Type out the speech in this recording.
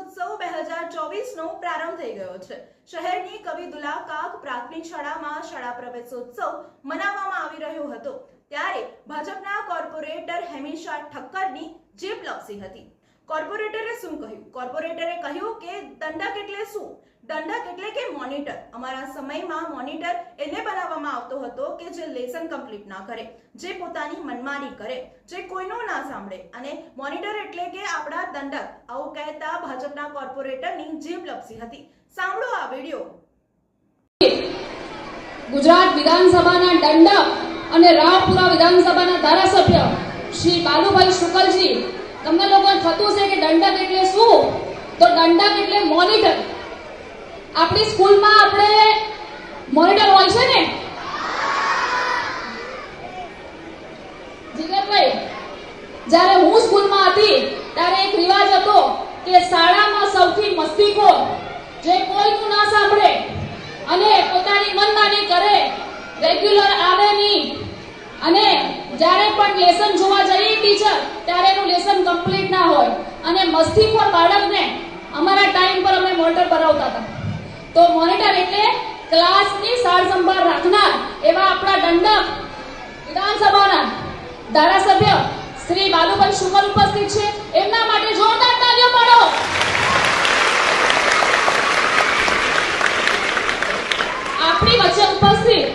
પ્રવેશોત્સવ 2024નો પ્રારંભ થઈ ગયો છે। શહેરની કવિદુલ્લા કાક પ્રાથમિક શાળામાં શાળા પ્રવેશોત્સવ મનાવવામાં આવી રહ્યો હતો, ત્યારે ભાજપના કોર્પોરેટર હેમિશા ઠક્કરની જીભ લપસી હતી। કોર્પોરેટરે શું કહ્યું? કોર્પોરેટરે કહ્યું કે દંડક એટલે શું? દંડક એટલે કે મોનિટર। અમારા સમયમાં મોનિટર એને બનાવવામાં આવતો હતો કે જે લેસન કમ્પ્લીટ ના કરે, જે પોતાની મનમાની કરે, જે કોઈનું ના સાંભળે, અને મોનિટર એટલે કે આપણા દંડક, આવું કહેતા ભાજપના કોર્પોરેટરની જીભ લપસી હતી। સાંભળો આ વિડિયો। ગુજરાત વિધાનસભાના દંડક અને રાવપુરા વિધાનસભાના ધારાસભ્ય શ્રી બાલુભાઈ શુકલજી, તમને લોકોને થતું છે કે દંડક એટલે શું? તો દંડક એટલે મોનિટર। આપણી સ્કૂલમાં આપણે મોનિટર હોય છે ને જીગરભાઈ, જ્યારે હું સ્કૂલમાં હતી ત્યારે એક રિવાજ હતો કે શાળામાં સૌથી મસ્તીખોર, જે કોઈનું ના સાંભળે અને પોતાની મનમાની કરે, રેગ્યુલર આવે નહીં, અને જ્યારે પણ લેસન જોવા જઈએ ટીચર ત્યારે એનું લેસન કમ્પ્લીટ ના હોય, અને મસ્તીખોર બાળકને અમારા ટાઈમ પર અમે મોનિટર બનાવતા હતા। તો મોનિટર એટલે ક્લાસની સાર સંભાળ રાખનાર એવા આપણા દંડક વિધાનસભાના ધારાસભ્ય શ્રી બાલુભાઈ શુકલ ઉપસ્થિત છે। એમના માટે જોરદાર તાળીઓ પાડો। આપણી વચ્ચે ઉપસ્થિત